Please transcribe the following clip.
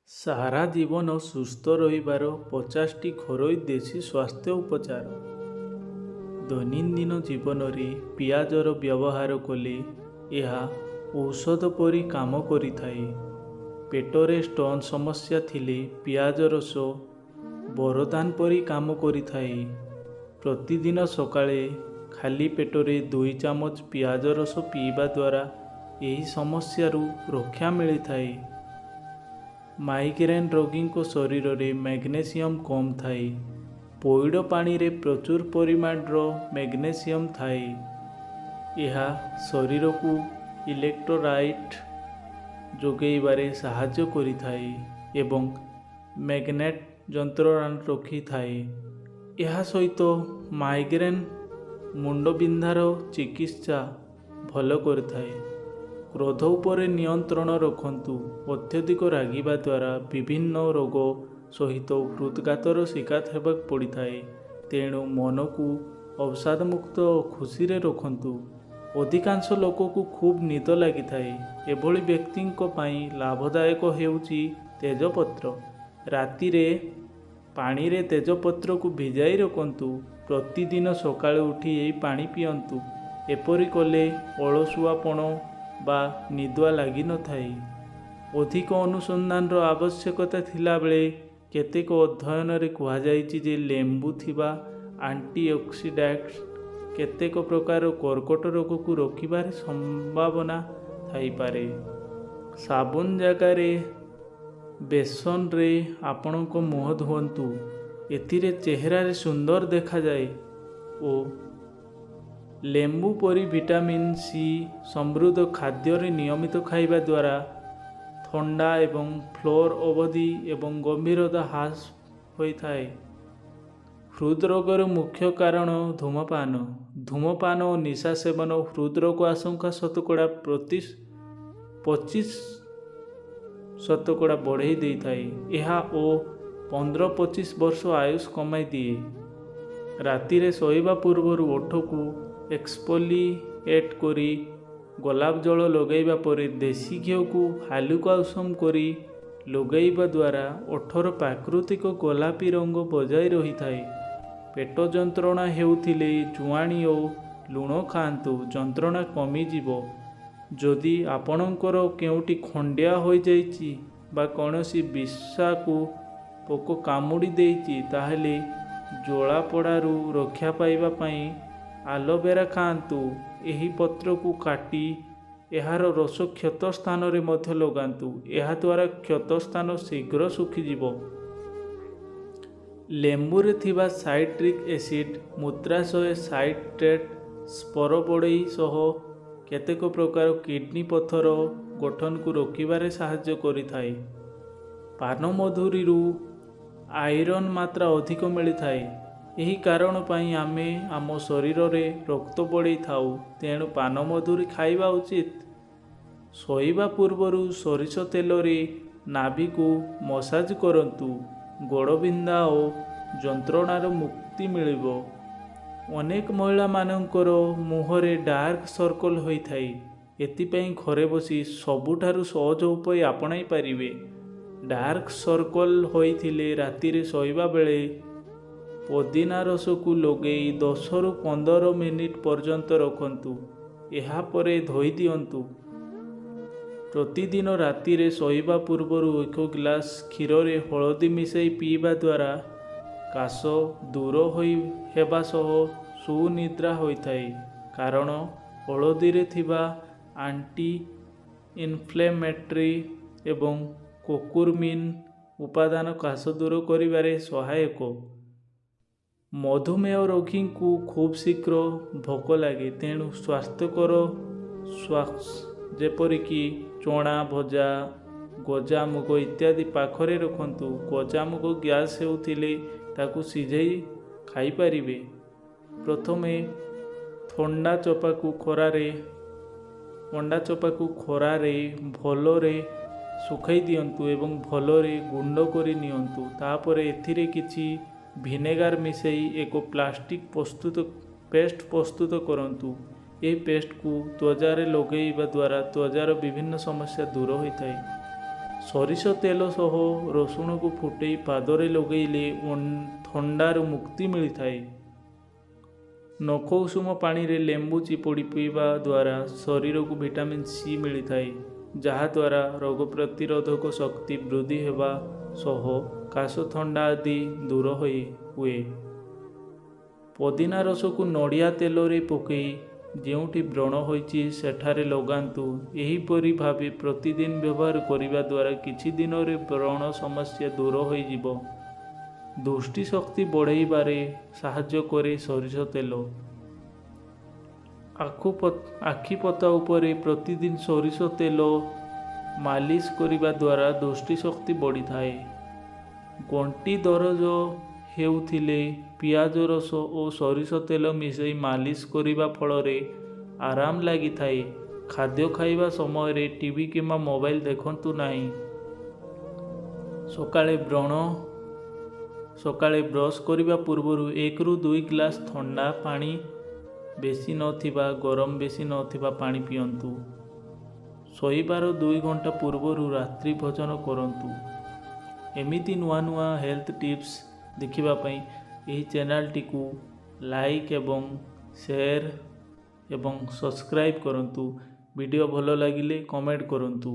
ସାରା ଜୀବନ ସୁସ୍ଥ ରହିବାର 50ଟି ଘରୋଇ ଦେଶୀ ସ୍ୱାସ୍ଥ୍ୟ ଉପଚାର। ଦୈନନ୍ଦିନ ଜୀବନରେ ପିଆଜର ବ୍ୟବହାର କଲେ ଏହା ଔଷଧ ପରି କାମ କରିଥାଏ। ପେଟରେ ଷ୍ଟୋନ୍ ସମସ୍ୟା ଥିଲେ ପିଆଜ ରସ ବରଦାନ ପରି କାମ କରିଥାଏ। ପ୍ରତିଦିନ ସକାଳେ ଖାଲି ପେଟରେ 2 ଚାମଚ ପିଆଜ ରସ ପିଇବା ଦ୍ୱାରା ଏହି ସମସ୍ୟାରୁ ରକ୍ଷା ମିଳିଥାଏ। ମାଇଗ୍ରେନ୍ ରୋଗୀଙ୍କ ଶରୀରରେ ମ୍ୟାଗ୍ନେସିୟମ୍ କମ୍ ଥାଏ। ପଇଡ଼ ପାଣିରେ ପ୍ରଚୁର ପରିମାଣର ମ୍ୟାଗ୍ନେସିୟମ୍ ଥାଏ। ଏହା ଶରୀରକୁ ଇଲେକ୍ଟ୍ରୋଲାଇଟ୍ ଯୋଗାଇବାରେ ସାହାଯ୍ୟ କରିଥାଏ ଏବଂ ମ୍ୟାଗ୍ନେଟ୍ ଯନ୍ତ୍ରଣା ରଖିଥାଏ। ଏହା ସହିତ ମାଇଗ୍ରେନ୍ ମୁଣ୍ଡବିନ୍ଧାର ଚିକିତ୍ସା ଭଲ କରିଥାଏ। କ୍ରୋଧ ଉପରେ ନିୟନ୍ତ୍ରଣ ରଖନ୍ତୁ। ଅତ୍ୟଧିକ ରାଗିବା ଦ୍ୱାରା ବିଭିନ୍ନ ରୋଗ ସହିତ ହୃଦଘାତର ଶିକାର ହେବାକୁ ପଡ଼ିଥାଏ। ତେଣୁ ମନକୁ ଅବସାଦମୁକ୍ତ ଓ ଖୁସିରେ ରଖନ୍ତୁ। ଅଧିକାଂଶ ଲୋକଙ୍କୁ ଖୁବ୍ ନିଦ ଲାଗିଥାଏ। ଏଭଳି ବ୍ୟକ୍ତିଙ୍କ ପାଇଁ ଲାଭଦାୟକ ହେଉଛି ତେଜପତ୍ର। ରାତିରେ ପାଣିରେ ତେଜପତ୍ରକୁ ଭିଜାଇ ରଖନ୍ତୁ। ପ୍ରତିଦିନ ସକାଳୁ ଉଠି ଏହି ପାଣି ପିଅନ୍ତୁ। ଏପରି କଲେ ଅଳସୁଆପଣ ବା ନିଦୁଆ ଲାଗିନଥାଏ। ଅଧିକ ଅନୁସନ୍ଧାନର ଆବଶ୍ୟକତା ଥିଲାବେଳେ କେତେକ ଅଧ୍ୟୟନରେ କୁହାଯାଇଛି ଯେ ଲେମ୍ବୁ ଥିବା ଆଣ୍ଟିଅକ୍ସିଡାଣ୍ଟ କେତେକ ପ୍ରକାର କର୍କଟ ରୋଗକୁ ରୋକିବାରେ ସମ୍ଭାବନା ଥାଇପାରେ। ସାବୁନ ଜାଗାରେ ବେସନରେ ଆପଣଙ୍କ ମୁହଁ ଧୁଅନ୍ତୁ। ଏଥିରେ ଚେହେରାରେ ସୁନ୍ଦର ଦେଖାଯାଏ ଓ ଲେମ୍ବୁ ପରି ଭିଟାମିନ୍ ସି ସମୃଦ୍ଧ ଖାଦ୍ୟରେ ନିୟମିତ ଖାଇବା ଦ୍ୱାରା ଥଣ୍ଡା ଏବଂ ଫ୍ଲୋର ଅବଧି ଏବଂ ଗମ୍ଭୀରତା ହ୍ରାସ ହୋଇଥାଏ। ହୃଦରୋଗର ମୁଖ୍ୟ କାରଣ ଧୂମପାନ। ଧୂମପାନ ଓ ନିଶା ସେବନ ହୃଦରୋଗ ଆଶଙ୍କା ଶତକଡ଼ା 25% ବଢ଼ାଇ ଦେଇଥାଏ। ଏହା ଓ 15-25 ବର୍ଷ ଆୟୁଷ କମାଇ ଦିଏ। ରାତିରେ ଶୋଇବା ପୂର୍ବରୁ ଓଠକୁ ଏକ୍ସଫୋଲିଏଟ୍ କରି ଗୋଲାପ ଜଳ ଲଗାଇବା ପରେ ଦେଶୀ ଘିଅକୁ ହାଲୁକା ଉଷୁମ କରି ଲଗାଇବା ଦ୍ୱାରା ଓଠର ପ୍ରାକୃତିକ ଗୋଲାପୀ ରଙ୍ଗ ବଜାୟ ରହିଥାଏ। ପେଟ ଯନ୍ତ୍ରଣା ହେଉଥିଲେ ଜୁଆଣି ଓ ଲୁଣ ଖାଆନ୍ତୁ। ଯନ୍ତ୍ରଣା କମିଯିବ। ଯଦି ଆପଣଙ୍କର କେଉଁଠି ଖଣ୍ଡିଆ ହୋଇଯାଇଛି ବା କୌଣସି ବିଷାକ୍ତ ପୋକ କାମୁଡ଼ି ଦେଇଛି ତାହେଲେ ଜ୍ୱାଳାପୋଡ଼ାରୁ ରକ୍ଷା ପାଇବା ପାଇଁ ଆଲୋଭେରା ଖାଆନ୍ତୁ। ଏହି ପତ୍ରକୁ କାଟି ଏହାର ରସ କ୍ଷତ ସ୍ଥାନରେ ମଧ୍ୟ ଲଗାନ୍ତୁ। ଏହାଦ୍ୱାରା କ୍ଷତ ସ୍ଥାନ ଶୀଘ୍ର ଶୁଖିଯିବ। ଲେମ୍ବୁରେ ଥିବା ସାଇଟ୍ରିକ୍ ଏସିଡ୍ ମୂତ୍ରାଶୟ ସାଇଟ୍ରେଟ୍ ସ୍ପୋର ବଢ଼େଇ ସହ କେତେକ ପ୍ରକାର କିଡ୍ନି ପଥର ଗଠନକୁ ରୋକିବାରେ ସାହାଯ୍ୟ କରିଥାଏ। ପାନମଧୁରୀରୁ ଆଇରନ୍ ମାତ୍ରା ଅଧିକ ମିଳିଥାଏ। ଏହି କାରଣ ପାଇଁ ଆମେ ଆମ ଶରୀରରେ ରକ୍ତ ବଢ଼ାଇଥାଉ। ତେଣୁ ପାନମଧୁରୀ ଖାଇବା ଉଚିତ। ଶୋଇବା ପୂର୍ବରୁ ସୋରିଷ ତେଲରେ ନାଭିକୁ ମସାଜ କରନ୍ତୁ। ଗୋଡ଼ବିନ୍ଧା ଓ ଯନ୍ତ୍ରଣାରୁ ମୁକ୍ତି ମିଳିବ। ଅନେକ ମହିଳାମାନଙ୍କର ମୁହଁରେ ଡାର୍କ ସର୍କଲ୍ ହୋଇଥାଏ। ଏଥିପାଇଁ ଘରେ ବସି ସବୁଠାରୁ ସହଜ ଉପାୟ ଆପଣାଇ ପାରିବେ। ଡାର୍କ ସର୍କଲ୍ ହୋଇଥିଲେ ରାତିରେ ଶୋଇବା ବେଳେ ପୋଦିନା ରସକୁ ଲଗାଇ 10ରୁ 15 ମିନିଟ୍ ପର୍ଯ୍ୟନ୍ତ ରଖନ୍ତୁ। ଏହାପରେ ଧୋଇ ଦିଅନ୍ତୁ। ପ୍ରତିଦିନ ରାତିରେ ଶୋଇବା ପୂର୍ବରୁ 1 ଗ୍ଲାସ କ୍ଷୀରରେ ହଳଦୀ ମିଶାଇ ପିଇବା ଦ୍ୱାରା କାଶ ଦୂର ହେବା ସହ ସୁନିଦ୍ରା ହୋଇଥାଏ। କାରଣ ହଳଦୀରେ ଥିବା ଆଣ୍ଟି ଇନଫ୍ଲେମେଟରି ଏବଂ କୋକୁରମିନ୍ ଉପାଦାନ କାଶ ଦୂର କରିବାରେ ସହାୟକ। ମଧୁମେହ ରୋଗୀଙ୍କୁ ଖୁବ୍ ଶୀଘ୍ର ଭୋକ ଲାଗେ। ତେଣୁ ସ୍ୱାସ୍ଥ୍ୟକର ସ୍ନାକ୍ସ ଯେପରିକି ଚଣା ଭଜା ଗଜାମୁଗ ଇତ୍ୟାଦି ପାଖରେ ରଖନ୍ତୁ। ଗଜାମୁଗ ଗ୍ୟାସ୍ ହେଉଥିଲେ ତାକୁ ସିଝାଇ ଖାଇପାରିବେ। ପ୍ରଥମେ ଅଣ୍ଡା ଚୋପାକୁ ଖରାରେ ଭଲରେ ଶୁଖାଇ ଦିଅନ୍ତୁ ଏବଂ ଭଲରେ ଗୁଣ୍ଡ କରି ନିଅନ୍ତୁ। ତାପରେ ଏଥିରେ କିଛି ଭିନେଗାର ମିଶାଇ ଏକ ପ୍ଲାଷ୍ଟିକ୍ ପେଷ୍ଟ ପ୍ରସ୍ତୁତ କରନ୍ତୁ। ଏହି ପେଷ୍ଟକୁ ତ୍ୱଚାରେ ଲଗାଇବା ଦ୍ୱାରା ତ୍ୱଚାର ବିଭିନ୍ନ ସମସ୍ୟା ଦୂର ହୋଇଥାଏ। ସୋରିଷ ତେଲ ସହ ରସୁଣକୁ ଫୁଟେଇ ପାଦରେ ଲଗେଇଲେ ଥଣ୍ଡାରୁ ମୁକ୍ତି ମିଳିଥାଏ। ନଖ ଉଷୁମ ପାଣିରେ ଲେମ୍ବୁ ଚିପୁଡ଼ି ପିଇବା ଦ୍ୱାରା ଶରୀରକୁ ଭିଟାମିନ୍ ସି ମିଳିଥାଏ, ଯାହାଦ୍ୱାରା ରୋଗ ପ୍ରତିରୋଧକ ଶକ୍ତି ବୃଦ୍ଧି ହେବା ସହ କାଶ ଥଣ୍ଡା ଆଦି ଦୂର ହୁଏ। ପୋଦିନା ରସକୁ ନଡ଼ିଆ ତେଲରେ ପକାଇ ଯେଉଁଠି ବ୍ରଣ ହୋଇଛି ସେଠାରେ ଲଗାନ୍ତୁ। ଏହିପରି ଭାବେ ପ୍ରତିଦିନ ବ୍ୟବହାର କରିବା ଦ୍ୱାରା କିଛି ଦିନରେ ବ୍ରଣ ସମସ୍ୟା ଦୂର ହୋଇଯିବ। ଦୃଷ୍ଟି ଶକ୍ତି ବଢ଼ାଇବାରେ ସାହାଯ୍ୟ କରେ ସୋରିଷ ତେଲ। ଆଖି ପତା ଉପରେ ପ୍ରତିଦିନ ସୋରିଷ ତେଲ ମାଲିସ କରିବା ଦ୍ୱାରା ଦୃଷ୍ଟି ଶକ୍ତି ବଢ଼ିଥାଏ। ଗଣ୍ଠି ଦରଜ ହେଉଥିଲେ ପିଆଜ ରସ ଓ ସୋରିଷ ତେଲ ମିଶାଇ ମାଲିସ କରିବା ଫଳରେ ଆରାମ ଲାଗିଥାଏ। ଖାଦ୍ୟ ଖାଇବା ସମୟରେ ଟିଭି କିମ୍ବା ମୋବାଇଲ ଦେଖନ୍ତୁ ନାହିଁ। ସକାଳେ ବ୍ରଶ କରିବା ପୂର୍ବରୁ 1ରୁ 2 ଗ୍ଲାସ ଥଣ୍ଡା ପାଣି ବେଶୀ ନଥିବା ଗରମ ବେଶୀ ନଥିବା ପାଣି ପିଅନ୍ତୁ। ଶୋଇବାର 2 ଘଣ୍ଟା ପୂର୍ବରୁ ରାତ୍ରି ଭୋଜନ କରନ୍ତୁ। ଏମିତି ନୂଆ ନୂଆ ହେଲ୍ଥ ଟିପ୍ସ ଦେଖିବା ପାଇଁ ଏହି ଚ୍ୟାନେଲଟିକୁ ଲାଇକ୍ ଏବଂ ସେୟାର ଏବଂ ସବସ୍କ୍ରାଇବ୍ କରନ୍ତୁ। ଭିଡ଼ିଓ ଭଲ ଲାଗିଲେ କମେଣ୍ଟ କରନ୍ତୁ।